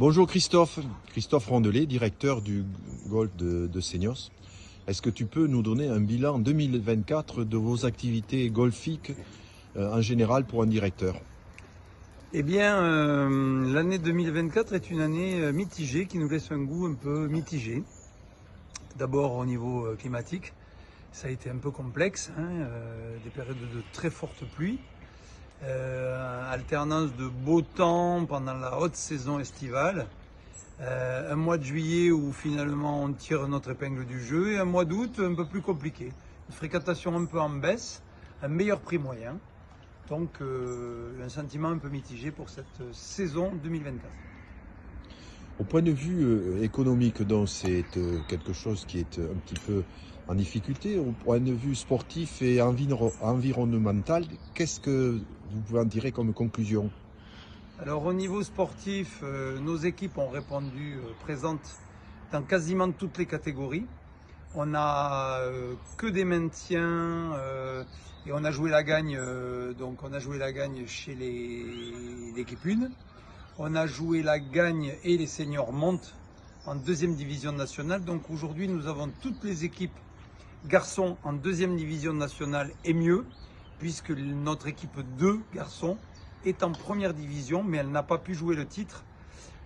Bonjour Christophe, Christophe Rondelet, directeur du golf de Seignos. Est-ce que tu peux nous donner un bilan 2024 de vos activités golfiques en général pour un directeur? Eh bien, l'année 2024 est une année mitigée qui nous laisse un goût un peu mitigé. D'abord au niveau climatique, ça a été un peu complexe, des périodes de très fortes pluies, alternance de beau temps pendant la haute saison estivale, un mois de juillet où finalement on tire notre épingle du jeu et un mois d'août un peu plus compliqué. Une fréquentation un peu en baisse, un meilleur prix moyen. Donc un sentiment un peu mitigé pour cette saison 2024. Au point de vue économique, donc c'est quelque chose qui est un petit peu en difficulté. Au point de vue sportif et environnemental, qu'est-ce que vous pouvez en tirer comme conclusion? Alors au niveau sportif, nos équipes ont répondu présentes dans quasiment toutes les catégories. On n'a que des maintiens et on a joué la gagne. Donc on a joué la gagne chez l'équipe 1. On a joué la gagne et les seniors montent en deuxième division nationale. Donc aujourd'hui nous avons toutes les équipes garçons en deuxième division nationale et mieux, puisque notre équipe 2 garçons est en première division, mais elle n'a pas pu jouer le titre.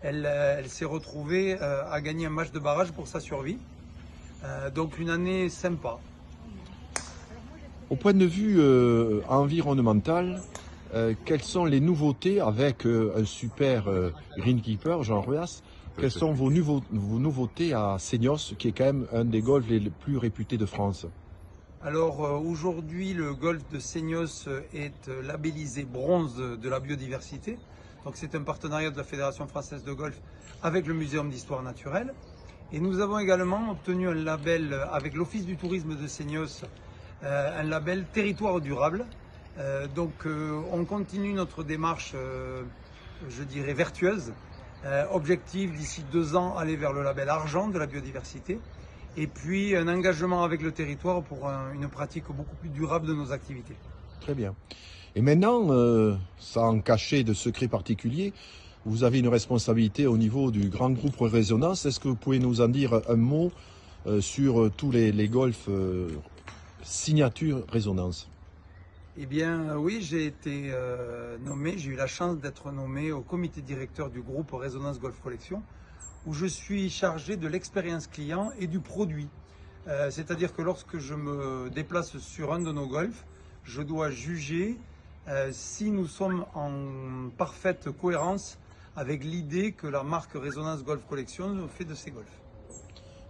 Elle s'est retrouvée à gagner un match de barrage pour sa survie. Donc une année sympa. Au point de vue environnemental, quelles sont les nouveautés avec un super greenkeeper, Jean Ruas? Quelles sont vos nouveautés à Seignos, qui est quand même un des golfs les plus réputés de France? Alors aujourd'hui, le golf de Seignos est labellisé bronze de la biodiversité. Donc c'est un partenariat de la Fédération française de golf avec le Muséum d'histoire naturelle. Et nous avons également obtenu un label avec l'Office du tourisme de Seignos, un label territoire durable. Donc on continue notre démarche, je dirais, vertueuse. Objectif d'ici 2 ans, aller vers le label argent de la biodiversité. Et puis un engagement avec le territoire pour une pratique beaucoup plus durable de nos activités. Très bien. Et maintenant, sans cacher de secret particulier, vous avez une responsabilité au niveau du grand groupe Résonance. Est-ce que vous pouvez nous en dire un mot sur tous les golfs signature Résonance? Eh bien oui, j'ai été nommé, j'ai eu la chance d'être nommé au comité directeur du groupe Résonance Golf Collection, où je suis chargé de l'expérience client et du produit. C'est-à-dire que lorsque je me déplace sur un de nos golfs, je dois juger si nous sommes en parfaite cohérence avec l'idée que la marque Résonance Golf Collection fait de ces golfs.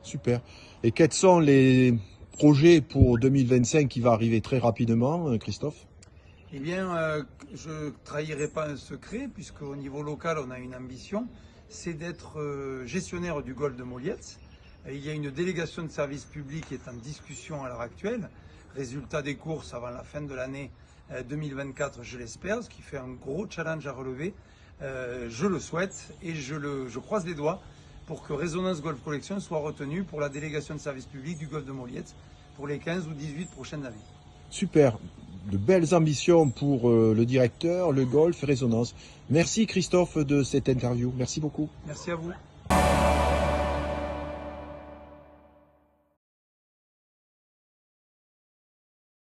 Super. Et quels sont les projets pour 2025 qui va arriver très rapidement, Christophe? Eh bien, je ne trahirai pas un secret, puisque au niveau local, on a une ambition, c'est d'être gestionnaire du golfe de Molietz. Il y a une délégation de service public qui est en discussion à l'heure actuelle. Résultat des courses avant la fin de l'année 2024, je l'espère, ce qui fait un gros challenge à relever. Je le souhaite et je croise les doigts pour que Résonance Golf Collection soit retenue pour la délégation de service public du golfe de Molietz pour les 15 ou 18 prochaines années. Super, de belles ambitions pour le directeur, le golf, Résonance. Merci Christophe de cette interview, merci beaucoup. Merci à vous.